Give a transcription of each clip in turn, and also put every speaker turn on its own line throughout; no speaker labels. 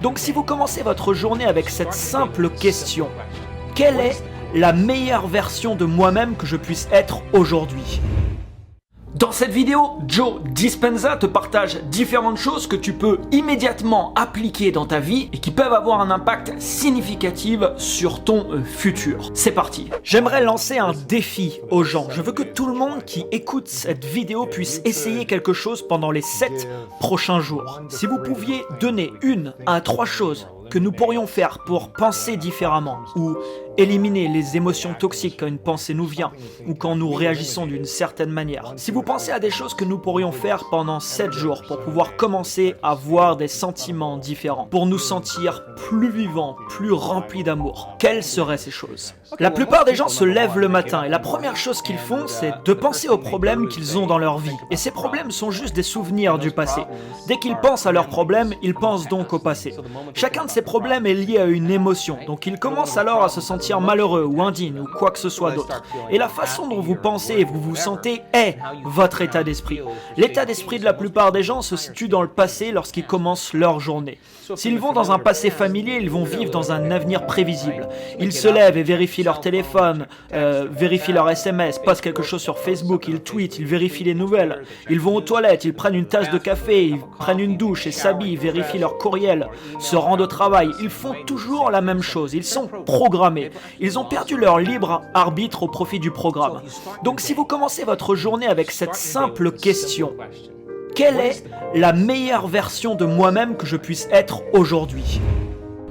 Donc si vous commencez votre journée avec cette simple question, quelle est la meilleure version de moi-même que je puisse être aujourd'hui ? Dans cette vidéo, Joe Dispenza te partage différentes choses que tu peux immédiatement appliquer dans ta vie et qui peuvent avoir un impact significatif sur ton futur. C'est parti. J'aimerais lancer un défi aux gens. Je veux que tout le monde qui écoute cette vidéo puisse essayer quelque chose pendant les 7 prochains jours. Si vous pouviez donner 1 à 3 choses que nous pourrions faire pour penser différemment ou éliminer les émotions toxiques quand une pensée nous vient ou quand nous réagissons d'une certaine manière. Si vous pensez à des choses que nous pourrions faire pendant 7 jours pour pouvoir commencer à voir des sentiments différents, pour nous sentir plus vivants, plus remplis d'amour, quelles seraient ces choses ? La plupart des gens se lèvent le matin et la première chose qu'ils font, c'est de penser aux problèmes qu'ils ont dans leur vie. Et ces problèmes sont juste des souvenirs du passé. Dès qu'ils pensent à leurs problèmes, ils pensent donc au passé. Chacun de ces problèmes est lié à une émotion, donc ils commencent alors à se sentir malheureux ou indigne ou quoi que ce soit d'autre. Et la façon dont vous pensez et vous vous sentez est votre état d'esprit. L'état d'esprit de la plupart des gens se situe dans le passé lorsqu'ils commencent leur journée. S'ils vont dans un passé familier, ils vont vivre dans un avenir prévisible. Ils se lèvent et vérifient leur téléphone, vérifient leur SMS, postent quelque chose sur Facebook, ils tweetent, ils vérifient les nouvelles. Ils vont aux toilettes, ils prennent une tasse de café, ils prennent une douche et s'habillent, vérifient leur courriel, se rendent au travail. Ils font toujours la même chose, ils sont programmés. Ils ont perdu leur libre arbitre au profit du programme. Donc si vous commencez votre journée avec cette simple question, quelle est la meilleure version de moi-même que je puisse être aujourd'hui ?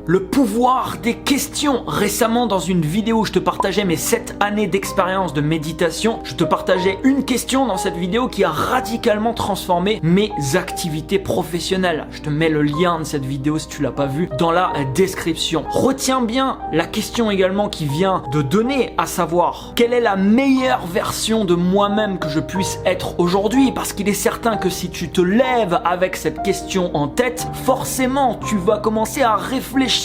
Le pouvoir des questions. Récemment, dans une vidéo, je te partageais mes 7 années d'expérience de méditation. Je te partageais une question dans cette vidéo qui a radicalement transformé mes activités professionnelles. Je te mets le lien de cette vidéo si tu l'as pas vu dans la description. Retiens bien la question également qui vient de donner, à savoir quelle est la meilleure version de moi-même que je puisse être aujourd'hui, parce qu'il est certain que si tu te lèves avec cette question en tête, forcément tu vas commencer à réfléchir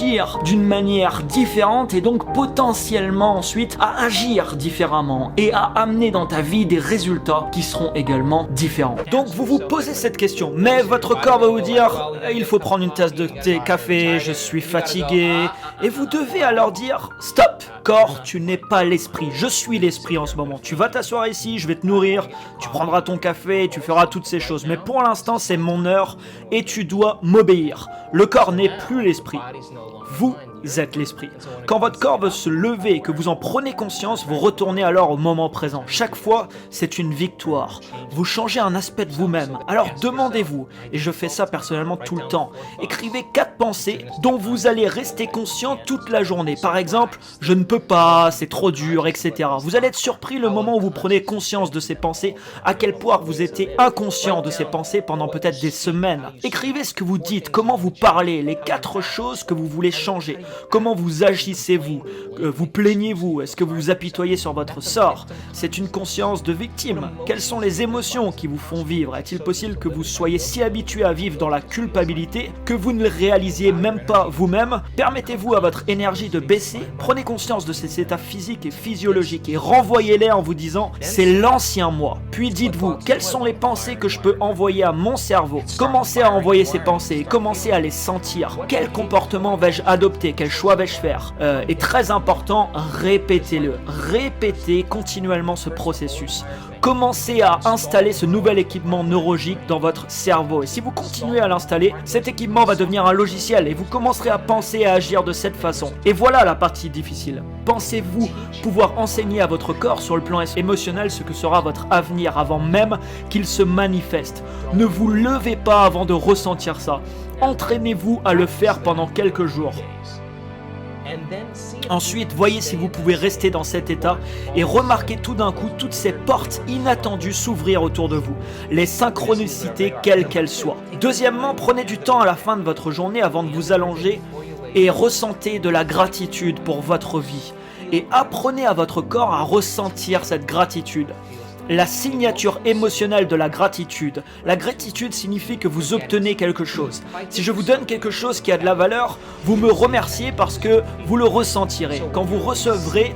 d'une manière différente et donc potentiellement ensuite à agir différemment et à amener dans ta vie des résultats qui seront également différents. Donc vous vous posez cette question, mais votre corps va vous dire il faut prendre une tasse de thé, café, je suis fatigué, et vous devez alors dire stop, corps, tu n'es pas l'esprit, je suis l'esprit en ce moment. Tu vas t'asseoir ici, je vais te nourrir, tu prendras ton café, tu feras toutes ces choses, mais pour l'instant c'est mon heure et tu dois m'obéir. Le corps n'est plus l'esprit. Vous êtes l'esprit. Quand votre corps veut se lever et que vous en prenez conscience, vous retournez alors au moment présent. Chaque fois, c'est une victoire. Vous changez un aspect de vous-même. Alors demandez-vous, et je fais ça personnellement tout le temps, écrivez 4 pensées dont vous allez rester conscient toute la journée. Par exemple, je ne peux pas, c'est trop dur, etc. Vous allez être surpris le moment où vous prenez conscience de ces pensées, à quel point vous étiez inconscient de ces pensées pendant peut-être des semaines. Écrivez ce que vous dites, comment vous parlez, les 4 choses que vous voulez changer. Comment vous agissez-vous ? Vous plaignez-vous ? Est-ce que vous vous apitoyez sur votre sort ? C'est une conscience de victime. Quelles sont les émotions qui vous font vivre ? Est-il possible que vous soyez si habitué à vivre dans la culpabilité que vous ne le réalisiez même pas vous-même ? Permettez-vous à votre énergie de baisser. Prenez conscience de ces états physiques et physiologiques et renvoyez-les en vous disant « c'est l'ancien moi ». Puis dites-vous « quelles sont les pensées que je peux envoyer à mon cerveau ?» Commencez à envoyer ces pensées et commencez à les sentir. Quel comportement vais-je adopter ? Quel choix vais-je faire ? Et très important, répétez-le. Répétez continuellement ce processus. Commencez à installer ce nouvel équipement neurologique dans votre cerveau. Et si vous continuez à l'installer, cet équipement va devenir un logiciel et vous commencerez à penser et à agir de cette façon. Et voilà la partie difficile. Pensez-vous pouvoir enseigner à votre corps sur le plan émotionnel ce que sera votre avenir avant même qu'il se manifeste ? Ne vous levez pas avant de ressentir ça. Entraînez-vous à le faire pendant quelques jours. Ensuite, voyez si vous pouvez rester dans cet état et remarquez tout d'un coup toutes ces portes inattendues s'ouvrir autour de vous, les synchronicités quelles qu'elles soient. Deuxièmement, prenez du temps à la fin de votre journée avant de vous allonger et ressentez de la gratitude pour votre vie et apprenez à votre corps à ressentir cette gratitude. La signature émotionnelle de la gratitude. La gratitude signifie que vous obtenez quelque chose. Si je vous donne quelque chose qui a de la valeur, vous me remerciez parce que vous le ressentirez. Quand vous recevrez,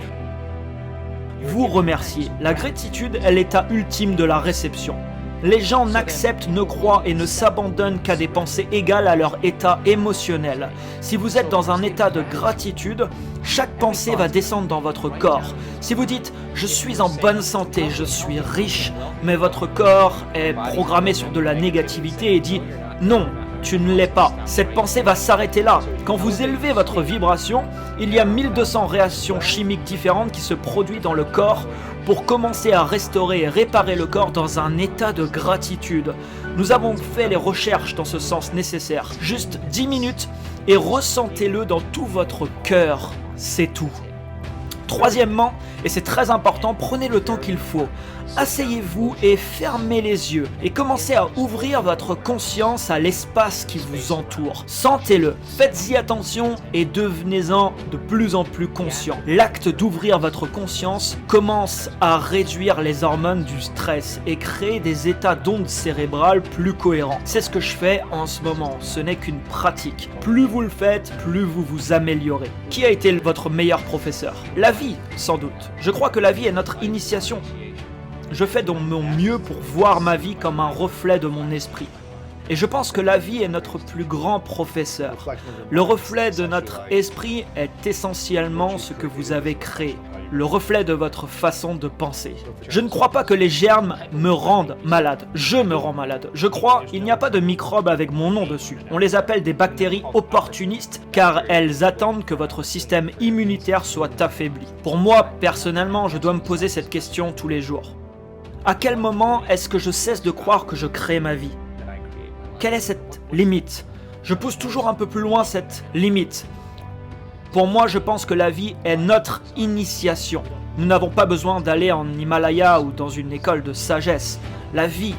vous remerciez. La gratitude est l'état ultime de la réception. Les gens n'acceptent, ne croient et ne s'abandonnent qu'à des pensées égales à leur état émotionnel. Si vous êtes dans un état de gratitude, chaque pensée va descendre dans votre corps. Si vous dites « je suis en bonne santé, je suis riche », mais votre corps est programmé sur de la négativité et dit « non ». Tu ne l'es pas. Cette pensée va s'arrêter là. Quand vous élevez votre vibration, il y a 1200 réactions chimiques différentes qui se produisent dans le corps pour commencer à restaurer et réparer le corps dans un état de gratitude. Nous avons fait les recherches dans ce sens nécessaire. Juste 10 minutes et ressentez-le dans tout votre cœur. C'est tout. Troisièmement, et c'est très important, prenez le temps qu'il faut. Asseyez-vous et fermez les yeux et commencez à ouvrir votre conscience à l'espace qui vous entoure. Sentez-le, faites-y attention et devenez-en de plus en plus conscient. L'acte d'ouvrir votre conscience commence à réduire les hormones du stress et créer des états d'ondes cérébrales plus cohérents. C'est ce que je fais en ce moment, ce n'est qu'une pratique. Plus vous le faites, plus vous vous améliorez. Qui a été votre meilleur professeur? La vie, sans doute. Je crois que la vie est notre initiation. Je fais de mon mieux pour voir ma vie comme un reflet de mon esprit. Et je pense que la vie est notre plus grand professeur. Le reflet de notre esprit est essentiellement ce que vous avez créé. Le reflet de votre façon de penser. Je ne crois pas que les germes me rendent malade. Je me rends malade. Je crois qu'il n'y a pas de microbes avec mon nom dessus. On les appelle des bactéries opportunistes car elles attendent que votre système immunitaire soit affaibli. Pour moi, personnellement, je dois me poser cette question tous les jours. À quel moment est-ce que je cesse de croire que je crée ma vie? Quelle est cette limite? Je pousse toujours un peu plus loin cette limite. Pour moi, je pense que la vie est notre initiation. Nous n'avons pas besoin d'aller en Himalaya ou dans une école de sagesse. La vie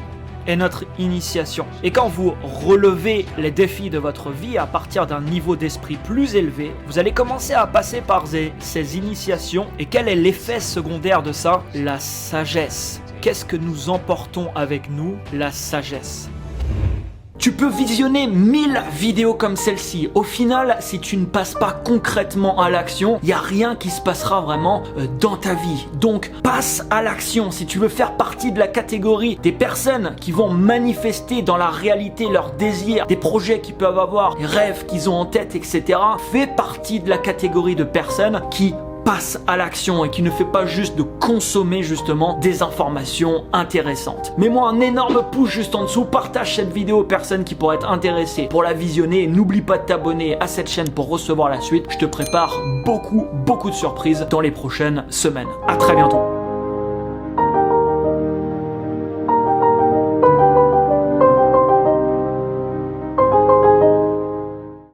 est notre initiation. Et quand vous relevez les défis de votre vie à partir d'un niveau d'esprit plus élevé, vous allez commencer à passer par ces initiations. Et quel est l'effet secondaire de ça? La sagesse. Qu'est-ce que nous emportons avec nous? La sagesse. Tu peux visionner 1000 vidéos comme celle-ci. Au final, si tu ne passes pas concrètement à l'action, il n'y a rien qui se passera vraiment dans ta vie. Donc, passe à l'action. Si tu veux faire partie de la catégorie des personnes qui vont manifester dans la réalité leurs désirs, des projets qu'ils peuvent avoir, des rêves qu'ils ont en tête, etc. Fais partie de la catégorie de personnes qui passe à l'action et qui ne fait pas juste de consommer justement des informations intéressantes. Mets-moi un énorme pouce juste en dessous, partage cette vidéo aux personnes qui pourraient être intéressées pour la visionner et n'oublie pas de t'abonner à cette chaîne pour recevoir la suite. Je te prépare beaucoup de surprises dans les prochaines semaines. À très bientôt.